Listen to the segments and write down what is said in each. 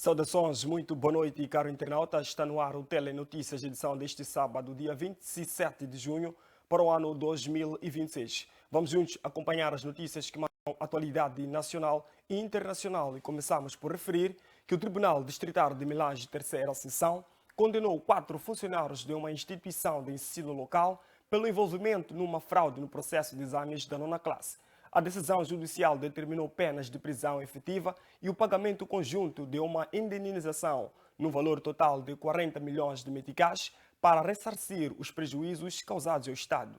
Saudações, muito boa noite, caro internauta. Está no ar o Telenotícias, edição deste sábado, dia 27 de junho, para o ano 2026. Vamos juntos acompanhar as notícias que marcam a atualidade nacional e internacional. E começamos por referir que o Tribunal Distrital de Melange, terceira sessão, condenou 4 funcionários de uma instituição de ensino local pelo envolvimento numa fraude no processo de exames da 9ª classe. A decisão judicial determinou penas de prisão efetiva e o pagamento conjunto de uma indenização no valor total de 40 milhões de meticais para ressarcir os prejuízos causados ao Estado.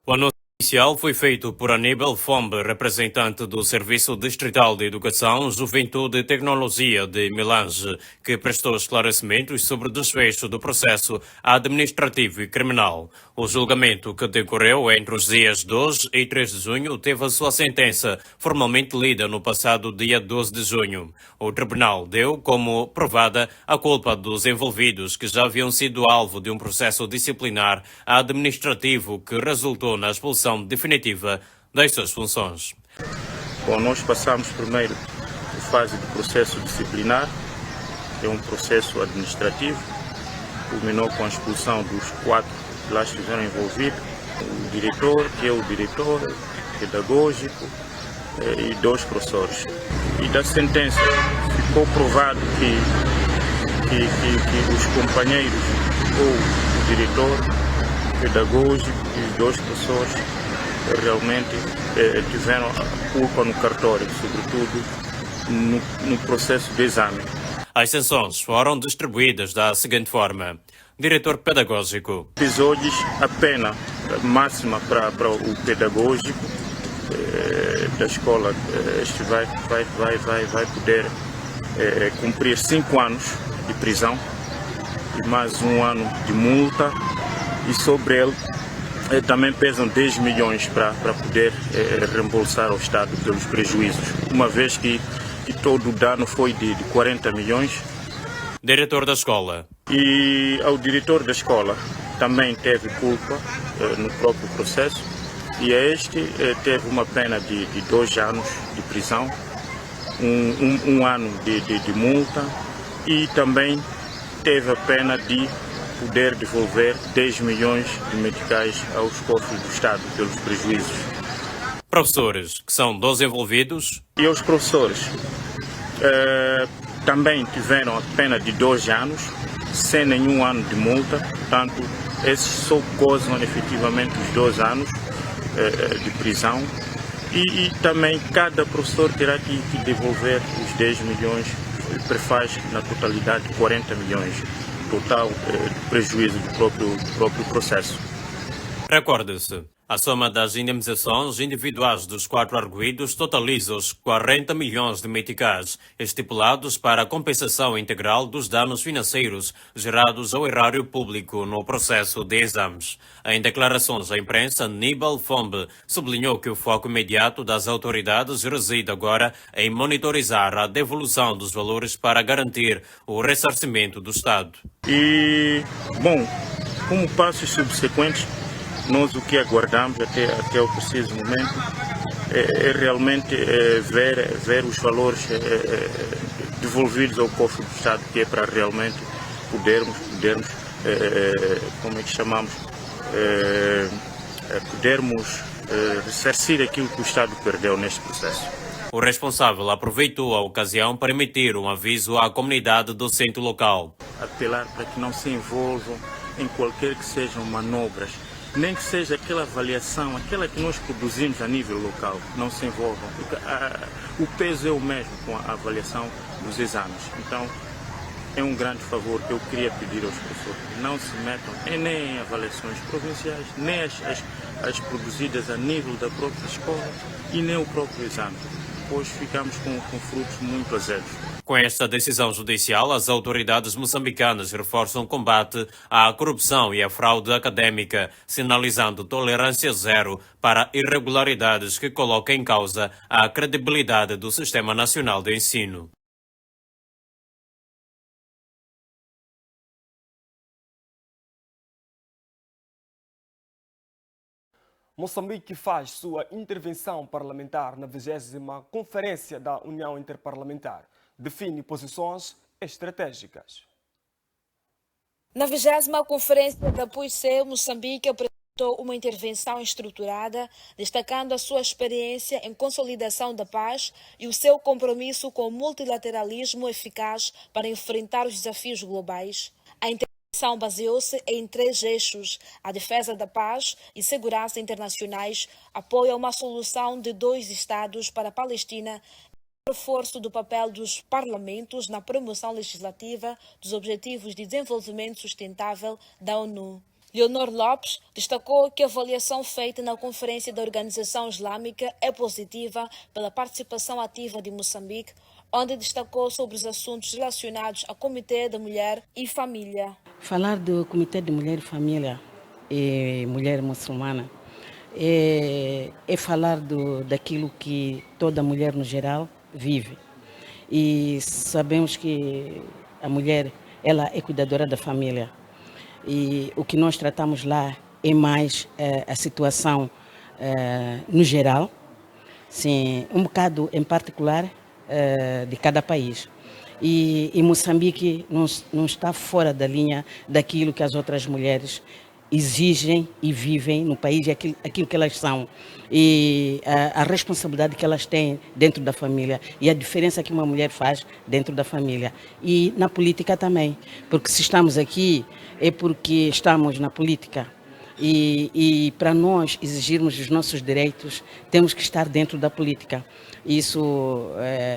O anúncio inicial foi feito por Aníbal Fombe, representante do Serviço Distrital de Educação, Juventude e Tecnologia de Melange, que prestou esclarecimentos sobre o desfecho do processo administrativo e criminal. O julgamento, que decorreu entre os dias 2 e 3 de junho, teve a sua sentença formalmente lida no passado dia 12 de junho. O tribunal deu como provada a culpa dos envolvidos, que já haviam sido alvo de um processo disciplinar administrativo que resultou na expulsão definitiva das suas funções. Bom, nós passamos primeiro por fase de processo disciplinar, que é um processo administrativo, culminou com a expulsão dos 4 que lá estiveram envolvidos, o diretor, que é o diretor pedagógico, e 2 professores. E da sentença ficou provado que os companheiros ou o diretor pedagógico e os 2 professores realmente tiveram a culpa no cartório, sobretudo no processo de exame. As sanções foram distribuídas da seguinte forma. Diretor pedagógico. Episódios, a pena máxima para o pedagógico da escola, este vai poder cumprir 5 anos de prisão e mais 1 ano de multa, e sobre ele também pesam 10 milhões para poder reembolsar ao Estado pelos prejuízos, uma vez que todo o dano foi de 40 milhões. Diretor da escola. E ao diretor da escola também teve culpa no próprio processo, e a este teve uma pena de 2 anos de prisão, um ano de multa, e também teve a pena de poder devolver 10 milhões de meticais aos cofres do Estado pelos prejuízos. Professores, que são 2 envolvidos. E os professores também tiveram a pena de 2 anos, sem nenhum ano de multa, portanto, esses só gozam efetivamente os 2 anos de prisão, e também cada professor terá que devolver os 10 milhões, prefaz na totalidade 40 milhões, total prejuízo do próprio processo. Recorde-se, a soma das indemnizações individuais dos 4 arguidos totaliza os 40 milhões de meticais, estipulados para a compensação integral dos danos financeiros gerados ao erário público no processo de exames. Em declarações à imprensa, Aníbal Fombe sublinhou que o foco imediato das autoridades reside agora em monitorizar a devolução dos valores para garantir o ressarcimento do Estado. E, bom, como passos subsequentes, nós o que aguardamos até o preciso momento é realmente ver os valores devolvidos ao cofre do Estado, que é para realmente podermos como é que chamamos, podermos ressarcir aquilo que o Estado perdeu neste processo. O responsável aproveitou a ocasião para emitir um aviso à comunidade docente local. Apelar para que não se envolvam em qualquer que sejam manobras, nem que seja aquela avaliação, aquela que nós produzimos a nível local, não se envolvam, porque o peso é o mesmo com a avaliação dos exames. Então, é um grande favor que eu queria pedir aos professores, não se metam nem em avaliações provinciais, nem as produzidas a nível da própria escola e nem o próprio exame. Depois ficamos com frutos muito azedos. Com esta decisão judicial, as autoridades moçambicanas reforçam o combate à corrupção e à fraude académica, sinalizando tolerância zero para irregularidades que colocam em causa a credibilidade do Sistema Nacional de Ensino. Moçambique faz sua intervenção parlamentar na 20ª Conferência da União Interparlamentar. Define posições estratégicas. Na 20ª Conferência da PUIC, Moçambique apresentou uma intervenção estruturada, destacando a sua experiência em consolidação da paz e o seu compromisso com o multilateralismo eficaz para enfrentar os desafios globais. A intervenção baseou-se em 3 eixos: a defesa da paz e segurança internacionais, apoio a uma solução de 2 Estados para a Palestina, reforço do papel dos parlamentos na promoção legislativa dos Objetivos de Desenvolvimento Sustentável da ONU. Leonor Lopes destacou que a avaliação feita na Conferência da Organização Islâmica é positiva pela participação ativa de Moçambique, onde destacou sobre os assuntos relacionados ao Comitê da Mulher e Família. Falar do Comitê de Mulher e Família e Mulher Muçulmana é falar daquilo que toda mulher no geral vive. E sabemos que a mulher, ela é cuidadora da família. E o que nós tratamos lá é mais a situação no geral, sim, um bocado em particular de cada país. E Moçambique não está fora da linha daquilo que as outras mulheres exigem e vivem no país, e aquilo que elas são, e a responsabilidade que elas têm dentro da família e a diferença que uma mulher faz dentro da família e na política também, porque se estamos aqui é porque estamos na política e para nós exigirmos os nossos direitos temos que estar dentro da política. Isso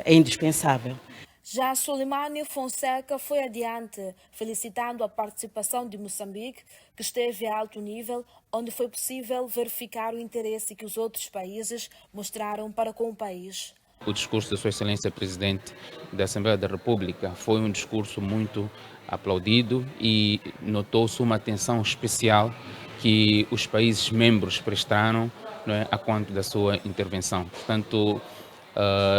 é indispensável. Já Solimane Fonseca foi adiante, felicitando a participação de Moçambique, que esteve a alto nível, onde foi possível verificar o interesse que os outros países mostraram para com o país. O discurso da Sua Excelência Presidente da Assembleia da República foi um discurso muito aplaudido e notou-se uma atenção especial que os países membros prestaram, não é, a quanto da sua intervenção. Portanto,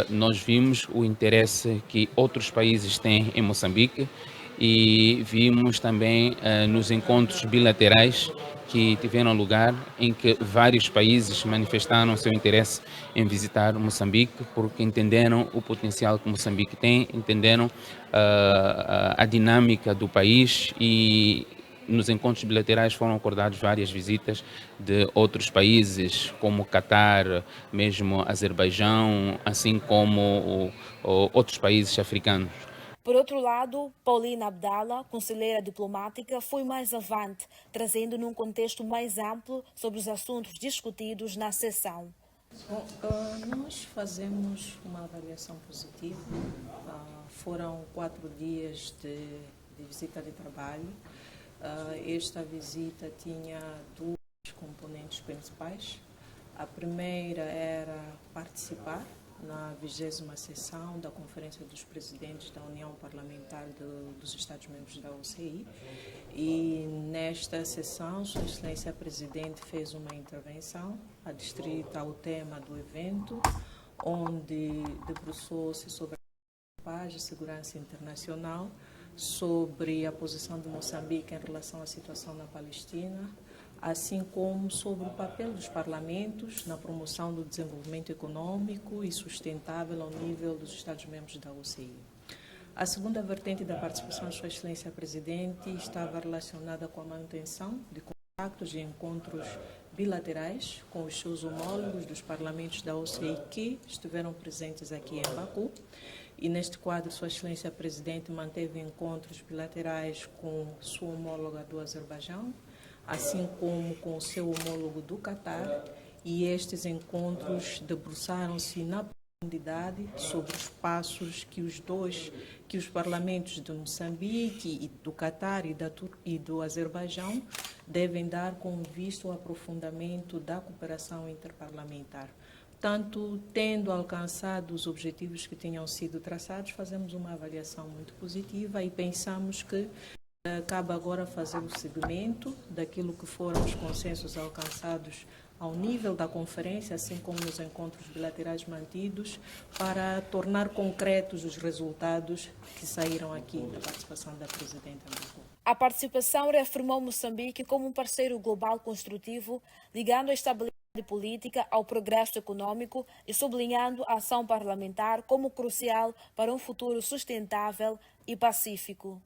nós vimos o interesse que outros países têm em Moçambique e vimos também nos encontros bilaterais que tiveram lugar em que vários países manifestaram seu interesse em visitar Moçambique porque entenderam o potencial que Moçambique tem, entenderam a dinâmica do país e nos encontros bilaterais foram acordadas várias visitas de outros países, como Catar, mesmo Azerbaijão, assim como outros países africanos. Por outro lado, Paulina Abdala, conselheira diplomática, foi mais avante, trazendo num contexto mais amplo sobre os assuntos discutidos na sessão. Bom, nós fazemos uma avaliação positiva. Foram 4 dias de visita de trabalho. Esta visita tinha 2 componentes principais. A primeira era participar na 20ª sessão da Conferência dos Presidentes da União Parlamentar dos Estados-membros da OCI. E nesta sessão, Sua Excelência Presidente fez uma intervenção adstrita ao tema do evento, onde debruçou-se sobre a paz e segurança internacional, sobre a posição de Moçambique em relação à situação na Palestina, assim como sobre o papel dos parlamentos na promoção do desenvolvimento econômico e sustentável ao nível dos Estados-membros da OCI. A segunda vertente da participação de Sua Excelência Presidente estava relacionada com a manutenção de contactos e encontros bilaterais com os seus homólogos dos parlamentos da OCI que estiveram presentes aqui em Baku. E neste quadro, Sua Excelência Presidente manteve encontros bilaterais com sua homóloga do Azerbaijão, assim como com o seu homólogo do Catar, e estes encontros debruçaram-se na profundidade sobre os passos que os parlamentos de Moçambique e do Catar e do Azerbaijão devem dar com vista ao aprofundamento da cooperação interparlamentar. Portanto, tendo alcançado os objetivos que tinham sido traçados, fazemos uma avaliação muito positiva e pensamos que cabe agora fazer o seguimento daquilo que foram os consensos alcançados ao nível da conferência, assim como nos encontros bilaterais mantidos, para tornar concretos os resultados que saíram aqui da participação da Presidenta Baku. A participação reafirmou Moçambique como um parceiro global construtivo, ligando a estabilidade política ao progresso econômico e sublinhando a ação parlamentar como crucial para um futuro sustentável e pacífico.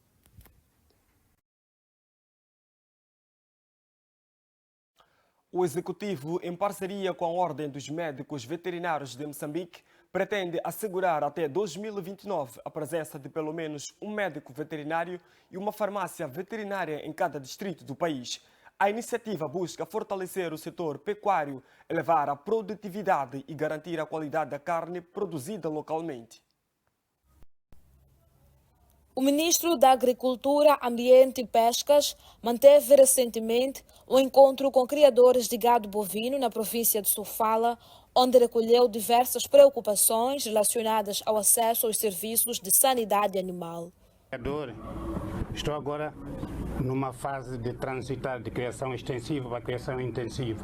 O Executivo, em parceria com a Ordem dos Médicos Veterinários de Moçambique, pretende assegurar até 2029 a presença de pelo menos um médico veterinário e uma farmácia veterinária em cada distrito do país. A iniciativa busca fortalecer o setor pecuário, elevar a produtividade e garantir a qualidade da carne produzida localmente. O ministro da Agricultura, Ambiente e Pescas manteve recentemente um encontro com criadores de gado bovino na província de Sofala, onde recolheu diversas preocupações relacionadas ao acesso aos serviços de sanidade animal. Estou agora numa fase de transitar de criação extensiva para criação intensiva,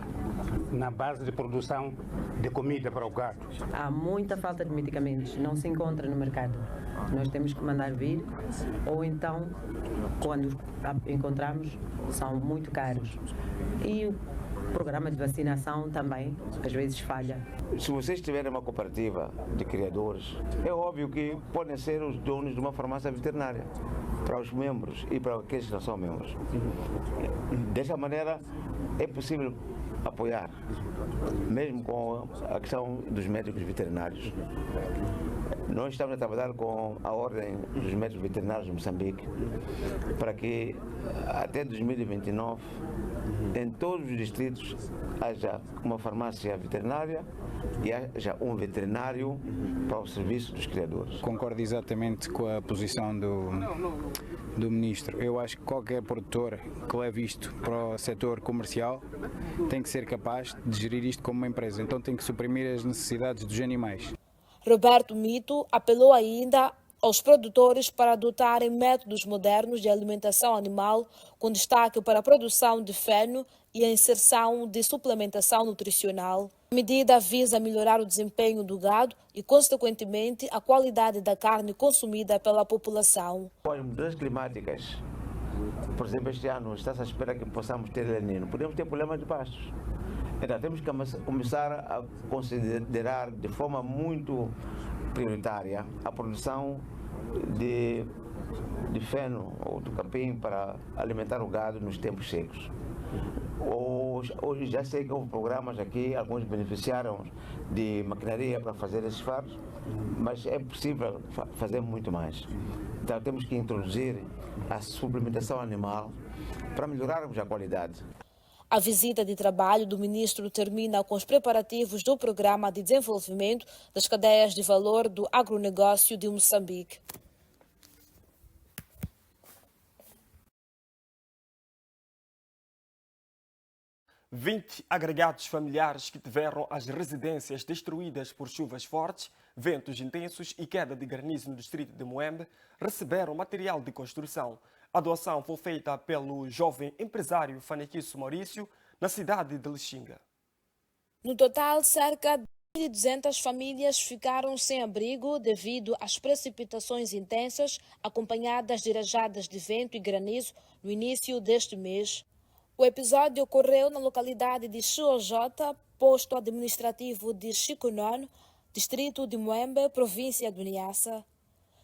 na base de produção de comida para o gado. Há muita falta de medicamentos, não se encontra no mercado. Nós temos que mandar vir, ou então, quando encontramos, são muito caros. E o programa de vacinação também, às vezes, falha. Se vocês tiverem uma cooperativa de criadores, é óbvio que podem ser os donos de uma farmácia veterinária para os membros e para aqueles que não são membros. Dessa maneira, é possível apoiar, mesmo com a questão dos médicos veterinários. Nós estamos a trabalhar com a Ordem dos Médicos Veterinários de Moçambique para que até 2029 em todos os distritos haja uma farmácia veterinária e haja um veterinário para o serviço dos criadores. Concordo exatamente com a posição do Ministro. Eu acho que qualquer produtor que leve isto para o setor comercial tem que ser capaz de gerir isto como uma empresa, então tem que suprimir as necessidades dos animais. Roberto Mito apelou ainda aos produtores para adotarem métodos modernos de alimentação animal, com destaque para a produção de feno e a inserção de suplementação nutricional. A medida visa melhorar o desempenho do gado e, consequentemente, a qualidade da carne consumida pela população. Com as mudanças climáticas, por exemplo, este ano está-se à espera que possamos ter El Niño. Podemos ter problemas de pastos. Então, temos que começar a considerar de forma muito prioritária a produção de feno ou de capim para alimentar o gado nos tempos secos. Hoje já sei que houve programas aqui, alguns beneficiaram de maquinaria para fazer esses fardos, mas é possível fazer muito mais. Então temos que introduzir a suplementação animal para melhorarmos a qualidade. A visita de trabalho do ministro termina com os preparativos do Programa de Desenvolvimento das Cadeias de Valor do Agronegócio de Moçambique. Vinte agregados familiares que tiveram as residências destruídas por chuvas fortes, ventos intensos e queda de granizo no distrito de Moembe receberam material de construção. A doação foi feita pelo jovem empresário Fanequiço Maurício, na cidade de Lixinga. No total, cerca de 1.200 famílias ficaram sem abrigo devido às precipitações intensas, acompanhadas de rajadas de vento e granizo no início deste mês. O episódio ocorreu na localidade de Xuojota, posto administrativo de Chiconono, distrito de Moembe, província do Niassa.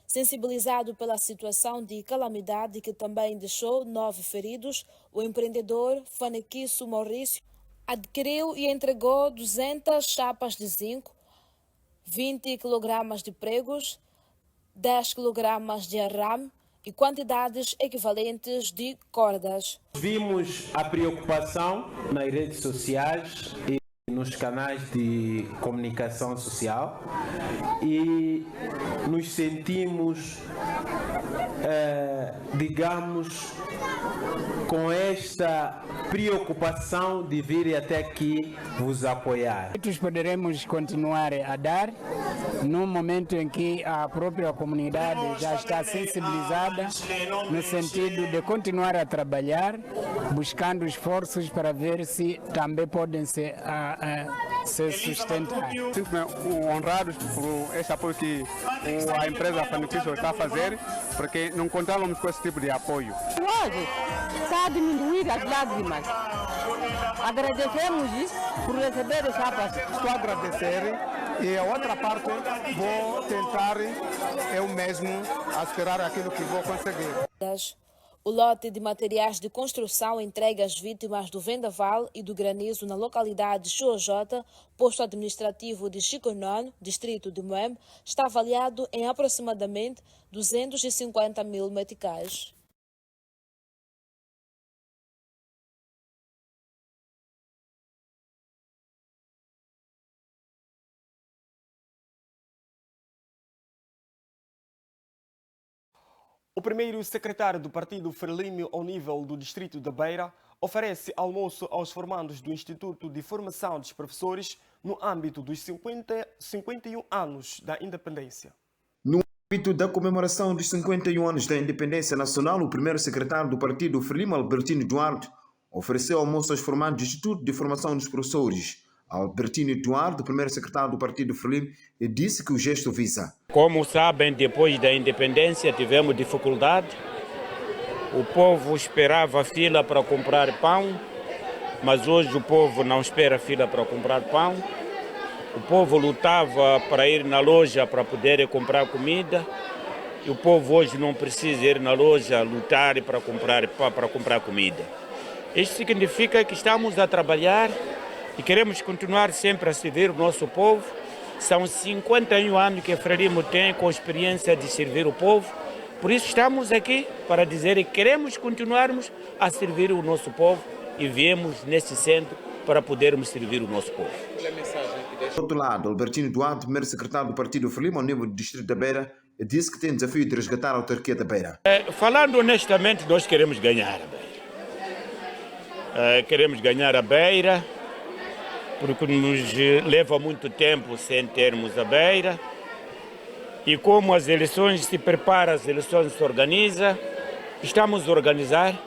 Sensibilizado pela situação de calamidade que também deixou 9 feridos, o empreendedor Fanequiço Maurício adquiriu e entregou 200 chapas de zinco, 20 kg de pregos, 10 kg de arame e quantidades equivalentes de cordas. Vimos a preocupação nas redes sociais e nos canais de comunicação social e nos sentimos, digamos, com esta preocupação de vir até aqui vos apoiar. Poderemos continuar a dar no momento em que a própria comunidade já está sensibilizada no sentido de continuar a trabalhar, buscando esforços para ver se também podem se sustentar. Sinto-me honrados por este apoio que a empresa Fanequiço está a fazer, porque não contávamos com esse tipo de apoio. Hoje está a diminuir as lágrimas. Agradecemos isso por receber as chapas. Estou a agradecer e a outra parte vou tentar eu mesmo aspirar aquilo que vou conseguir. O lote de materiais de construção entregue às vítimas do vendaval e do granizo na localidade de Xuojota, posto administrativo de Chiconono, distrito de Moembe, está avaliado em aproximadamente 250 mil meticais. O primeiro secretário do partido Frelimo ao nível do distrito da Beira oferece almoço aos formandos do Instituto de Formação dos Professores no âmbito dos 51 anos da independência. No âmbito da comemoração dos 51 anos da independência nacional, o primeiro secretário do partido Frelimo, Albertino Duarte, ofereceu almoço aos formandos do Instituto de Formação dos Professores. Albertino Duarte, primeiro secretário do partido Frelimo, disse que o gesto visa. Como sabem, depois da independência tivemos dificuldade. O povo esperava fila para comprar pão, mas hoje o povo não espera fila para comprar pão. O povo lutava para ir na loja para poder comprar comida. E o povo hoje não precisa ir na loja lutar para comprar comida. Isto significa que estamos a trabalhar e queremos continuar sempre a servir o nosso povo. São 51 anos que a Frelimo tem com a experiência de servir o povo. Por isso estamos aqui para dizer que queremos continuarmos a servir o nosso povo e viemos neste centro para podermos servir o nosso povo. Por outro lado, Albertino Duarte, primeiro secretário do partido Frelimo ao nível do distrito da Beira, disse que tem desafio de resgatar a autarquia da Beira. Falando honestamente, nós queremos ganhar a Beira. Queremos ganhar a Beira, porque nos leva muito tempo sem termos a Beira. E como as eleições se preparam, as eleições se organizam, estamos a organizar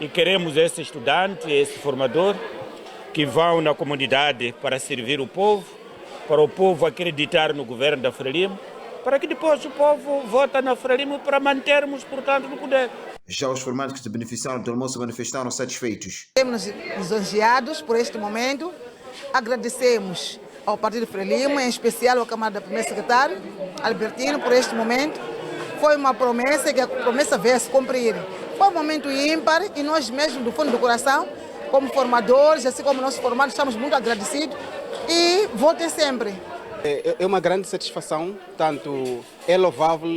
e queremos esse estudante, esse formador, que vão na comunidade para servir o povo, para o povo acreditar no governo da Frelimo, para que depois o povo vote na Frelimo para mantermos, portanto, no poder. Já os formandos que se beneficiaram do almoço manifestaram satisfeitos. Estamos lisonjeados por este momento. Agradecemos ao Partido Frelimo, em especial ao camarada primeiro secretário, Albertino, por este momento. Foi uma promessa que a promessa veio a se cumprir. Foi um momento ímpar e nós mesmos, do fundo do coração, como formadores, assim como nossos formados, estamos muito agradecidos e votem sempre. É uma grande satisfação, tanto é louvável,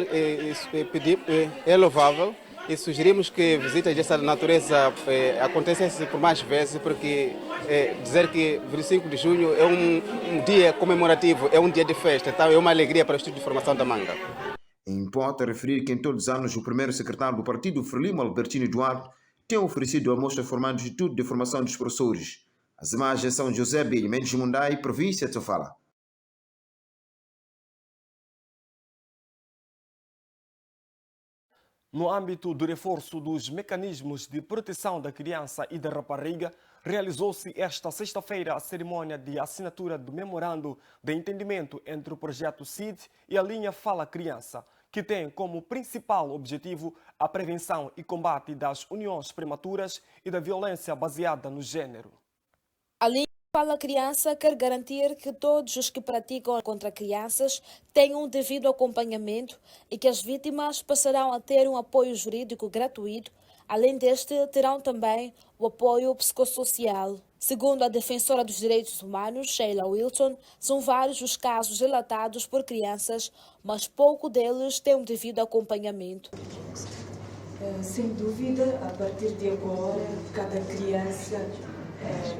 é louvável. E sugerimos que visitas dessa natureza acontecessem por mais vezes, porque dizer que 25 de junho é um dia comemorativo, é um dia de festa, então é uma alegria para o Instituto de Formação da Manga. Importa referir que em todos os anos o primeiro secretário do partido Frelimo, Albertino Duarte, tem oferecido almoço aos formandos do Instituto de Formação dos Professores. As imagens são José Bilho Mendes Mundai, província de Sofala. No âmbito do reforço dos mecanismos de proteção da criança e da rapariga, realizou-se esta sexta-feira a cerimônia de assinatura do memorando de entendimento entre o projeto CID e a linha Fala Criança, que tem como principal objetivo a prevenção e combate das uniões prematuras e da violência baseada no género. A Linha Fala Criança quer garantir que todos os que praticam contra crianças tenham o devido acompanhamento e que as vítimas passarão a ter um apoio jurídico gratuito. Além deste, terão também o apoio psicossocial. Segundo a defensora dos direitos humanos, Sheila Wilson, são vários os casos relatados por crianças, mas pouco deles têm um devido acompanhamento. Sem dúvida, a partir de agora, cada criança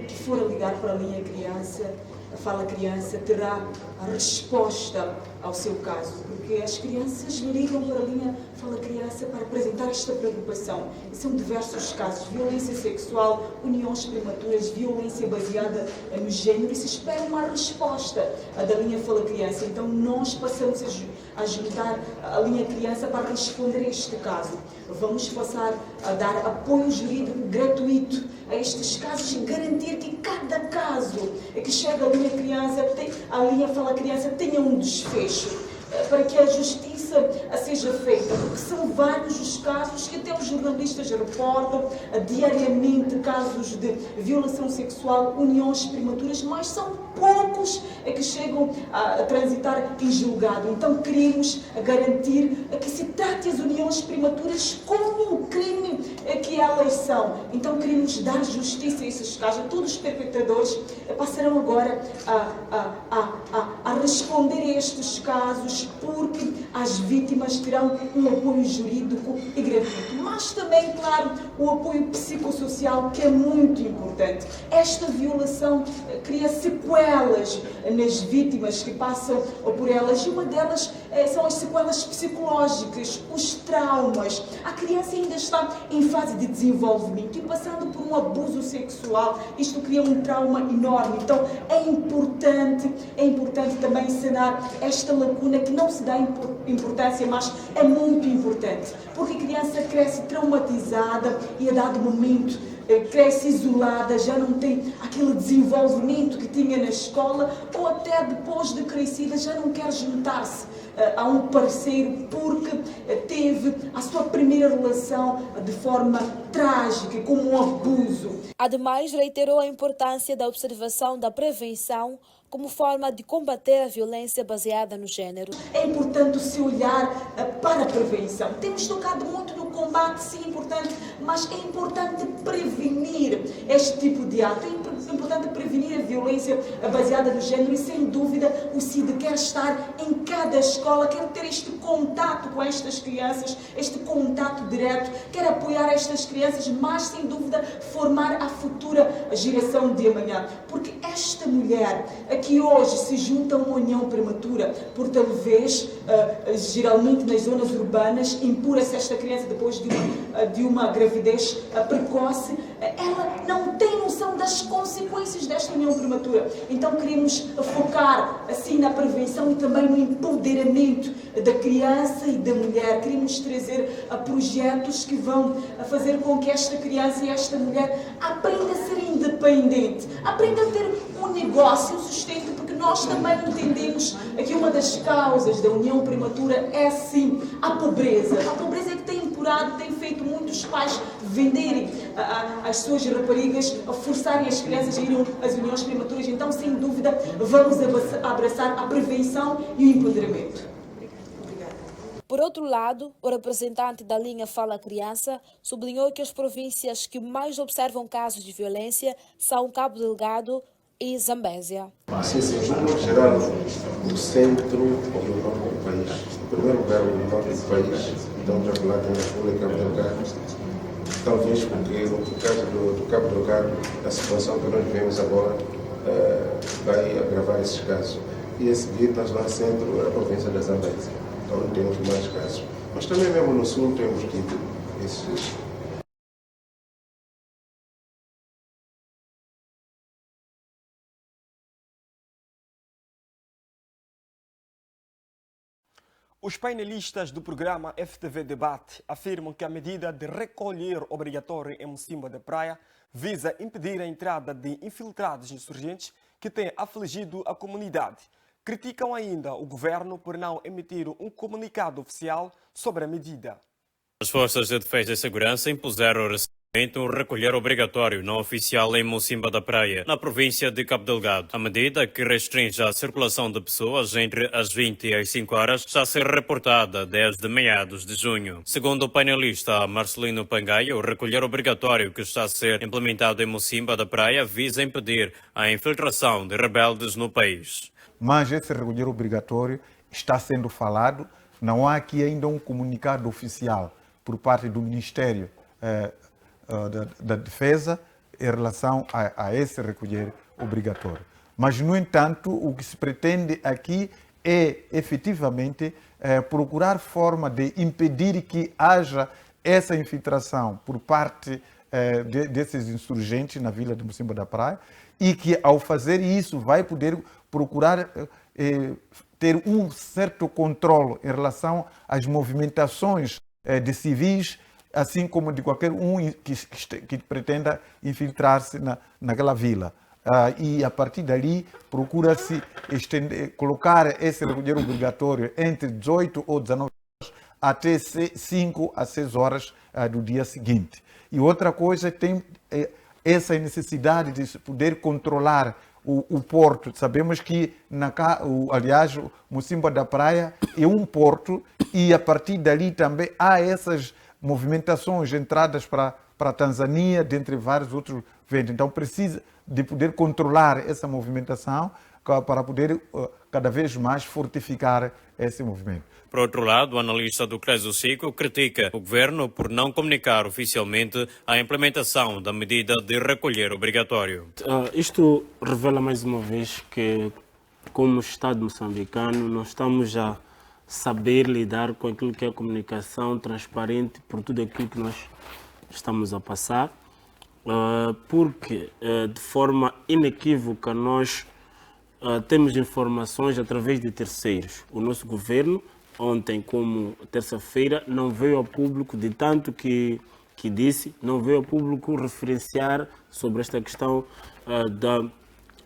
que for a ligar para a linha criança, a Fala Criança, terá a resposta ao seu caso, porque as crianças ligam para a linha Fala Criança para apresentar esta preocupação. E são diversos casos: violência sexual, uniões prematuras, violência baseada no género, e se espera uma resposta da linha Fala Criança. Então nós passamos a juntar a linha Criança para responder a este caso. Vamos passar a dar apoio jurídico gratuito a estes casos e garantir que cada caso que chega à linha Criança, a linha Fala Criança, tenha um desfecho, para que a justiça seja feita, porque são vários os casos que até os jornalistas reportam diariamente, casos de violação sexual, uniões prematuras, mas são poucos que chegam a transitar em julgado. Então queremos garantir que se trate as uniões prematuras como um crime que elas são. Então queremos dar justiça a esses casos. Todos os perpetradores passarão agora a responder a estes casos, porque as vítimas terão um apoio jurídico e gratuito, mas também, claro, o apoio psicossocial, que é muito importante. Esta violação cria sequelas nas vítimas que passam por elas, e uma delas são as sequelas psicológicas, os traumas. A criança ainda está em fase de desenvolvimento e passando por um abuso sexual, isto cria um trauma enorme. Então é importante também sanar esta lacuna que não se dá importância, mas é muito importante, porque a criança cresce traumatizada e a dado momento cresce isolada, já não tem aquele desenvolvimento que tinha na escola, ou até depois de crescida já não quer juntar-se a um parceiro porque teve a sua primeira relação de forma trágica, como um abuso. Ademais, reiterou a importância da observação da prevenção como forma de combater a violência baseada no género. É importante se olhar para a prevenção. Temos tocado muito no combate, sim, importante, mas é importante prevenir este tipo de ato. É importante prevenir a violência baseada no género, e sem dúvida o CID quer estar em cada escola, quer ter este contato com estas crianças, este contato direto, quer apoiar estas crianças, mas sem dúvida formar a futura geração de amanhã. Porque esta mulher que hoje se junta a uma união prematura, por talvez, geralmente nas zonas urbanas, impura-se esta criança depois de uma gravidez precoce, ela não tem noção das consequências desta união prematura. Então queremos focar assim na prevenção e também no empoderamento da criança e da mulher. Queremos trazer projetos que vão fazer com que esta criança e esta mulher aprenda a ser independente, aprenda a ter um negócio, um sustento, porque nós também entendemos que uma das causas da união prematura é sim a pobreza. A pobreza é que tem empurrado, tem feito muitos pais venderem as suas raparigas, forçarem as crianças a irem às uniões prematuras. Então, sem dúvida, vamos abraçar a prevenção e o empoderamento. Por outro lado, o representante da linha Fala Criança sublinhou que as províncias que mais observam casos de violência são Cabo Delgado e Zambésia. Sim, em número geral, o centro e o norte do país. Em primeiro lugar, o norte do país, estamos a falar da República Cabo Delgado. Talvez porque, no caso do Cabo Delgado, a situação que nós vemos agora vai agravar esses casos. E a seguir, na zona centro, a província da Zambésia. Então, temos mais casos. Mas também mesmo no sul temos tido esses. Os painelistas do programa FTV Debate afirmam que a medida de recolher obrigatório em Mocimboa da Praia visa impedir a entrada de infiltrados insurgentes que têm afligido a comunidade. criticam ainda o governo por não emitir um comunicado oficial sobre a medida. As forças de defesa e segurança impuseram recentemente um recolher obrigatório não oficial em Mocimba da Praia, na província de Cabo Delgado. A medida, que restringe a circulação de pessoas entre as 20 e as 5 horas, está a ser reportada desde meados de junho. Segundo o painelista Marcelino Pangaia, o recolher obrigatório que está a ser implementado em Mocimba da Praia visa impedir a infiltração de rebeldes no país. Mas esse recolher obrigatório está sendo falado, não há aqui ainda um comunicado oficial por parte do Ministério da Defesa em relação a esse recolher obrigatório. Mas, no entanto, o que se pretende aqui é, efetivamente, procurar forma de impedir que haja essa infiltração por parte desses insurgentes na vila de Mocimba da Praia e que, ao fazer isso, vai poder procurar ter um certo controle em relação às movimentações de civis, assim como de qualquer um que pretenda infiltrar-se naquela vila. E a partir dali procura-se colocar esse recolher obrigatório entre 18 ou 19 horas até 5 a 6 horas do dia seguinte. E outra coisa, tem essa necessidade de poder controlar o porto. Sabemos que, aliás, o Mocimba da Praia é um porto e a partir dali também há essas movimentações, entradas para a Tanzânia, dentre vários outros ventos. Então precisa de poder controlar essa movimentação para poder cada vez mais fortificar esse movimento. Por outro lado, o analista do Cleso Cico critica o governo por não comunicar oficialmente a implementação da medida de recolher obrigatório. Isto revela mais uma vez que, como Estado moçambicano, não estamos a saber lidar com aquilo que é a comunicação transparente por tudo aquilo que nós estamos a passar, porque de forma inequívoca nós temos informações através de terceiros. O nosso governo, ontem como terça-feira, não veio ao público, de tanto que disse, não veio ao público referenciar sobre esta questão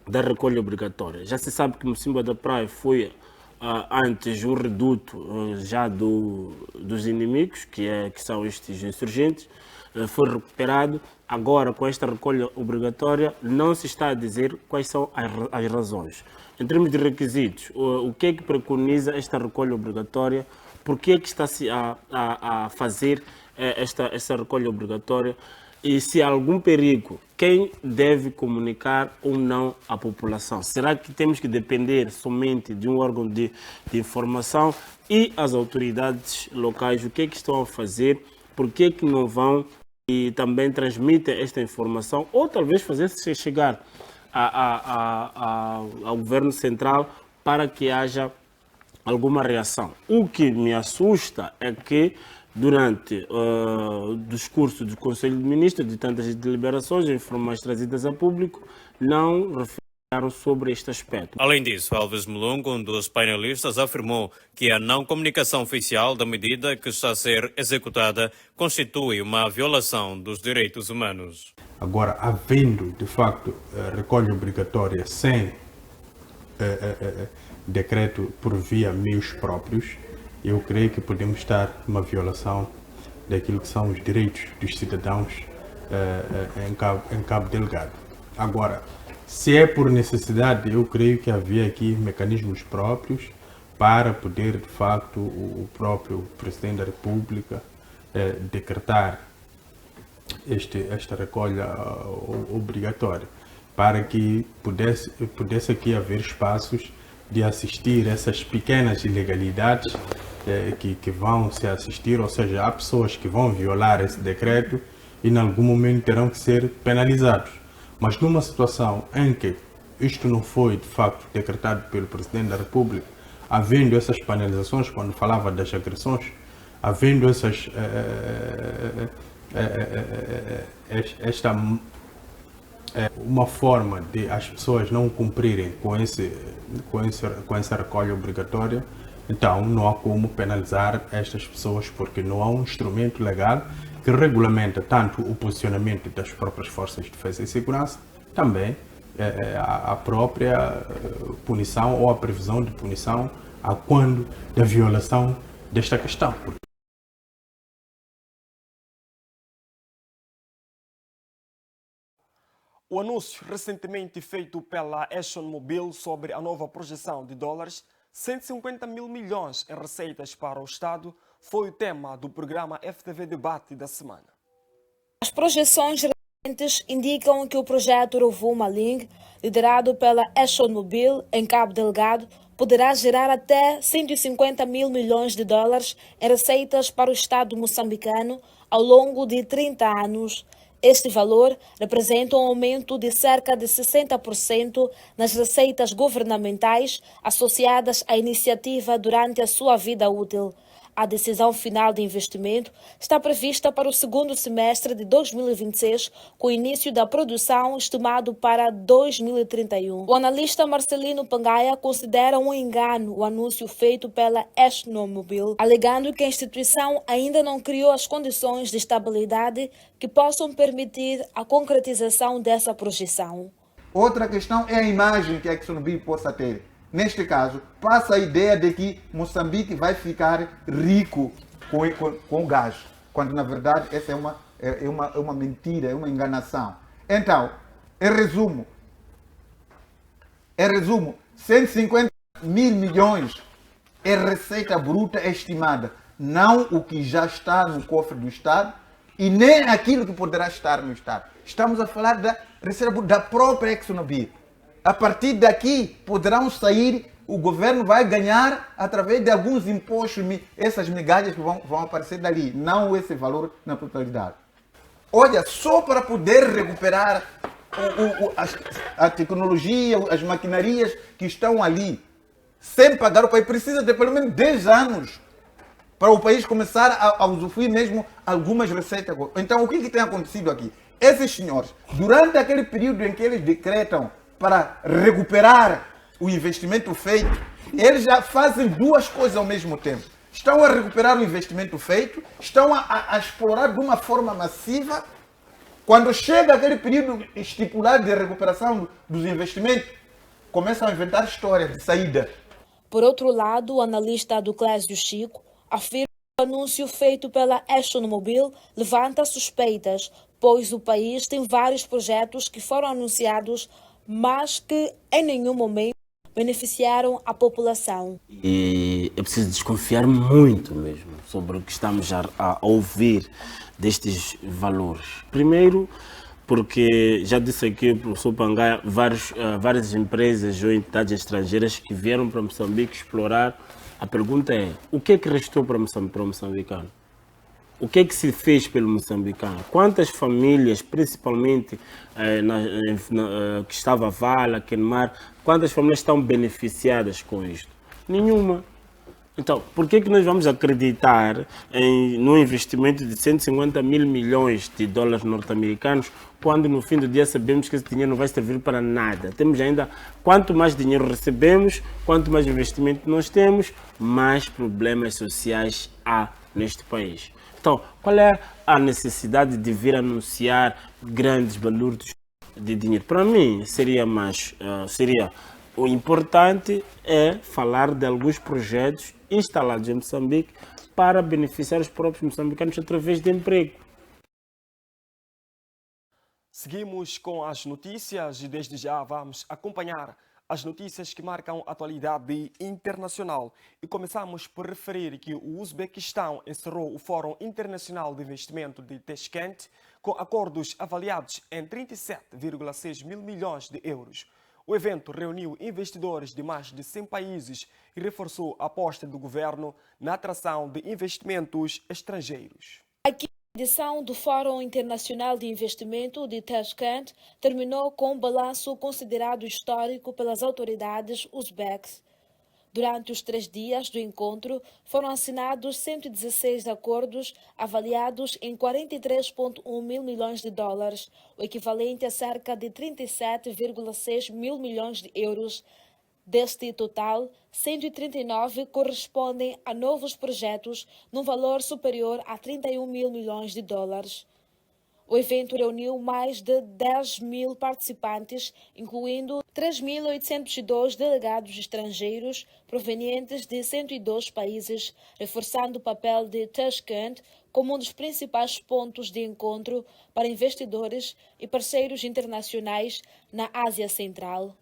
da recolha obrigatória. Já se sabe que Mocimba da Praia foi antes o reduto já dos inimigos, que são estes insurgentes, foi recuperado. Agora, com esta recolha obrigatória, não se está a dizer quais são as razões. Em termos de requisitos, o que é que preconiza esta recolha obrigatória? Por que é que está-se a fazer esta recolha obrigatória? E se há algum perigo, quem deve comunicar ou não à população? Será que temos que depender somente de um órgão de informação? E as autoridades locais, o que é que estão a fazer? Por que é que não vão e também transmitem esta informação? Ou talvez fazer-se chegar ao governo central para que haja alguma reação. O que me assusta é que durante o discurso do Conselho de Ministros, de tantas deliberações, informações trazidas a público, não referiram sobre este aspecto. Além disso, Alves Mulungu, um dos painelistas, afirmou que a não comunicação oficial da medida que está a ser executada constitui uma violação dos direitos humanos. Agora, havendo, de facto, recolha obrigatória sem decreto por via meios próprios, eu creio que podemos estar numa violação daquilo que são os direitos dos cidadãos em Cabo Delgado. Agora, se é por necessidade, eu creio que havia aqui mecanismos próprios para poder, de facto, o próprio Presidente da República decretar esta recolha obrigatória, para que pudesse aqui haver espaços de assistir essas pequenas ilegalidades que vão se assistir, ou seja, há pessoas que vão violar esse decreto e em algum momento terão que ser penalizados. Mas numa situação em que isto não foi de facto decretado pelo Presidente da República, havendo essas penalizações, quando falava das agressões, havendo uma forma de as pessoas não cumprirem com essa recolha obrigatória, então não há como penalizar estas pessoas, porque não há um instrumento legal que regulamenta tanto o posicionamento das próprias forças de defesa e segurança, também a própria punição ou a previsão de punição a quando da violação desta questão. O anúncio recentemente feito pela ExxonMobil sobre a nova projeção de dólares, 150 mil milhões em receitas para o Estado, foi o tema do programa FTV Debate da semana. As projeções recentes indicam que o projeto Rovuma Ling, liderado pela ExxonMobil em Cabo Delgado, poderá gerar até 150 mil milhões de dólares em receitas para o Estado moçambicano ao longo de 30 anos. Este valor representa um aumento de cerca de 60% nas receitas governamentais associadas à iniciativa durante a sua vida útil. A decisão final de investimento está prevista para o segundo semestre de 2026, com o início da produção estimado para 2031. O analista Marcelino Pangaia considera um engano o anúncio feito pela ExxonMobil, alegando que a instituição ainda não criou as condições de estabilidade que possam permitir a concretização dessa projeção. Outra questão é a imagem que a ExxonMobil possa ter. Neste caso, passa a ideia de que Moçambique vai ficar rico com o gás, quando na verdade essa é uma mentira, é uma enganação. Então, em resumo, 150 mil milhões é receita bruta estimada, não o que já está no cofre do Estado e nem aquilo que poderá estar no Estado. Estamos a falar da receita bruta da própria ExxonMobil. A partir daqui poderão sair, o governo vai ganhar através de alguns impostos, essas migalhas que vão aparecer dali, não esse valor na totalidade. Olha, só para poder recuperar a tecnologia, as maquinarias que estão ali, sem pagar o país, precisa de pelo menos 10 anos para o país começar a usufruir mesmo algumas receitas. Então, o que tem acontecido aqui? Esses senhores, durante aquele período em que eles decretam para recuperar o investimento feito, eles já fazem duas coisas ao mesmo tempo. Estão a recuperar o investimento feito, estão a explorar de uma forma massiva. Quando chega aquele período estipulado de recuperação dos investimentos, começam a inventar histórias de saída. Por outro lado, o analista do Clésio Chico afirma que o anúncio feito pela ExxonMobil levanta suspeitas, pois o país tem vários projetos que foram anunciados mas que em nenhum momento beneficiaram a população. E é preciso desconfiar muito mesmo sobre o que estamos a ouvir destes valores. Primeiro, porque já disse aqui o professor Pangaia, várias empresas ou entidades estrangeiras que vieram para Moçambique explorar. A pergunta é, o que é que restou para o moçambicano? O que é que se fez pelo moçambicano? Quantas famílias, principalmente que estava a Vala, Queimar, quantas famílias estão beneficiadas com isto? Nenhuma. Então, por que nós vamos acreditar no investimento de 150 mil milhões de dólares norte-americanos, quando no fim do dia sabemos que esse dinheiro não vai servir para nada? Temos ainda, quanto mais dinheiro recebemos, quanto mais investimento nós temos, mais problemas sociais há neste país. Então, qual é a necessidade de vir anunciar grandes valores de dinheiro? Para mim, o importante é falar de alguns projetos instalados em Moçambique para beneficiar os próprios moçambicanos através de emprego. Seguimos com as notícias e desde já vamos acompanhar as notícias que marcam a atualidade internacional. E começamos por referir que o Uzbequistão encerrou o Fórum Internacional de Investimento de Tashkent com acordos avaliados em 37,6 mil milhões de euros. O evento reuniu investidores de mais de 100 países e reforçou a aposta do governo na atração de investimentos estrangeiros. A edição do Fórum Internacional de Investimento de Tashkent terminou com um balanço considerado histórico pelas autoridades uzbeques. Durante os 3 dias do encontro, foram assinados 116 acordos avaliados em 43,1 mil milhões de dólares, o equivalente a cerca de 37,6 mil milhões de euros. Deste total, 139 correspondem a novos projetos num valor superior a 31 mil milhões de dólares. O evento reuniu mais de 10 mil participantes, incluindo 3.802 delegados estrangeiros provenientes de 102 países, reforçando o papel de Tashkent como um dos principais pontos de encontro para investidores e parceiros internacionais na Ásia Central.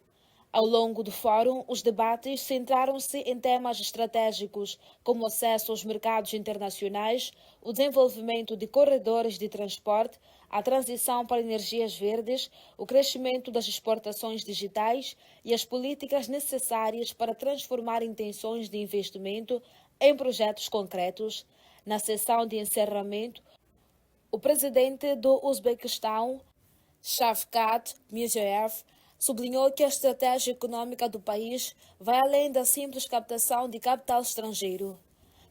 Ao longo do fórum, os debates centraram-se em temas estratégicos como o acesso aos mercados internacionais, o desenvolvimento de corredores de transporte, a transição para energias verdes, o crescimento das exportações digitais e as políticas necessárias para transformar intenções de investimento em projetos concretos. Na sessão de encerramento, o presidente do Uzbequistão, Shavkat Mirziyoyev, sublinhou que a estratégia econômica do país vai além da simples captação de capital estrangeiro.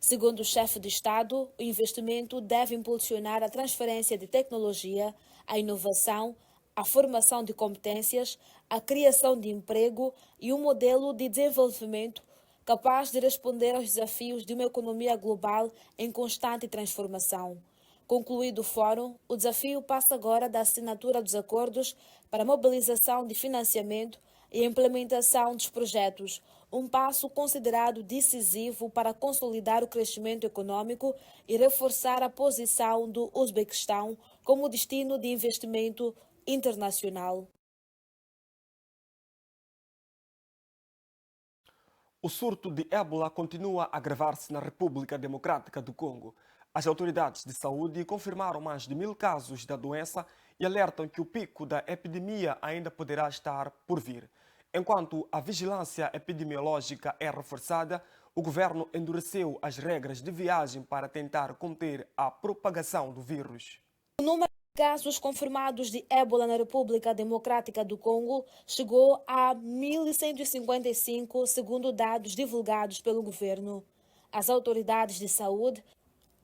Segundo o chefe de Estado, o investimento deve impulsionar a transferência de tecnologia, a inovação, a formação de competências, a criação de emprego e um modelo de desenvolvimento capaz de responder aos desafios de uma economia global em constante transformação. Concluído o fórum, o desafio passa agora da assinatura dos acordos para a mobilização de financiamento e a implementação dos projetos, um passo considerado decisivo para consolidar o crescimento econômico e reforçar a posição do Uzbequistão como destino de investimento internacional. O surto de ébola continua a agravar-se na República Democrática do Congo. As autoridades de saúde confirmaram mais de 1000 casos da doença e alertam que o pico da epidemia ainda poderá estar por vir. Enquanto a vigilância epidemiológica é reforçada, o governo endureceu as regras de viagem para tentar conter a propagação do vírus. O número de casos confirmados de ébola na República Democrática do Congo chegou a 1.155, segundo dados divulgados pelo governo. As autoridades de saúde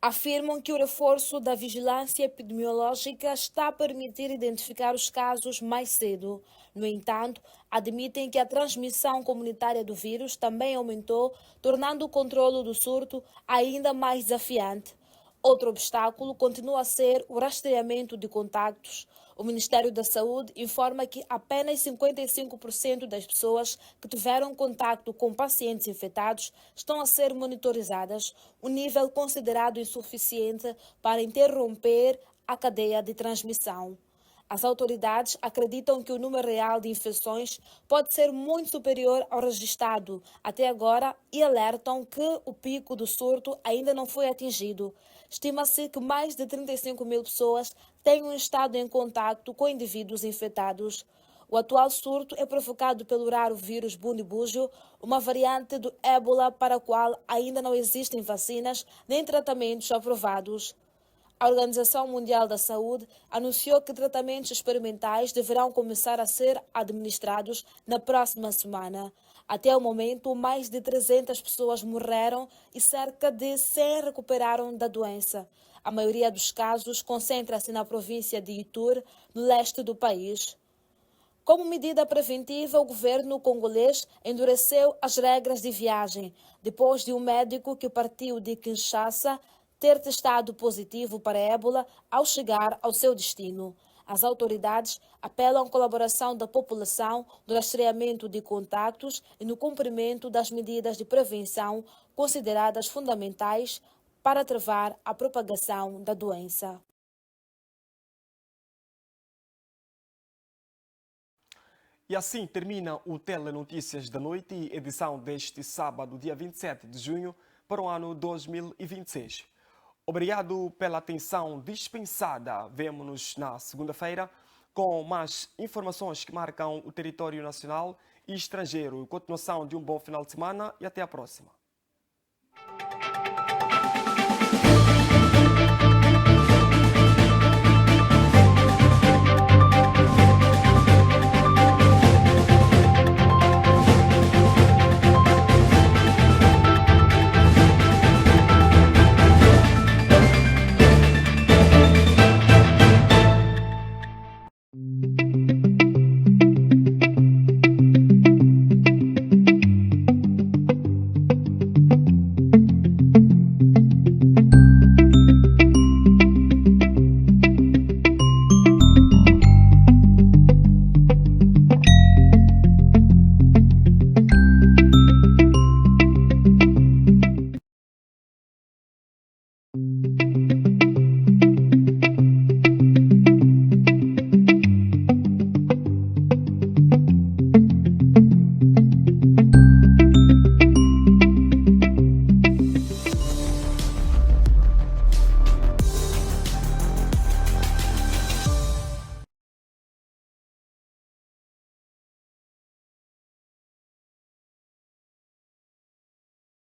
afirmam que o reforço da vigilância epidemiológica está a permitir identificar os casos mais cedo. No entanto, admitem que a transmissão comunitária do vírus também aumentou, tornando o controle do surto ainda mais desafiante. Outro obstáculo continua a ser o rastreamento de contactos. O Ministério da Saúde informa que apenas 55% das pessoas que tiveram contato com pacientes infectados estão a ser monitorizadas, um nível considerado insuficiente para interromper a cadeia de transmissão. As autoridades acreditam que o número real de infecções pode ser muito superior ao registrado até agora e alertam que o pico do surto ainda não foi atingido. Estima-se que mais de 35 mil pessoas tenham estado em contato com indivíduos infectados. O atual surto é provocado pelo raro vírus Bundibugyo, uma variante do ébola para a qual ainda não existem vacinas nem tratamentos aprovados. A Organização Mundial da Saúde anunciou que tratamentos experimentais deverão começar a ser administrados na próxima semana. Até o momento, mais de 300 pessoas morreram e cerca de 100 recuperaram da doença. A maioria dos casos concentra-se na província de Ituri, no leste do país. Como medida preventiva, o governo congolês endureceu as regras de viagem, depois de um médico que partiu de Kinshasa ter testado positivo para ébola ao chegar ao seu destino. As autoridades apelam à colaboração da população no rastreamento de contactos e no cumprimento das medidas de prevenção consideradas fundamentais para travar a propagação da doença. E assim termina o Telenotícias da Noite, edição deste sábado, dia 27 de junho, para o ano 2026. Obrigado pela atenção dispensada. Vemo-nos na segunda-feira com mais informações que marcam o território nacional e estrangeiro. Continuação de um bom final de semana e até a próxima.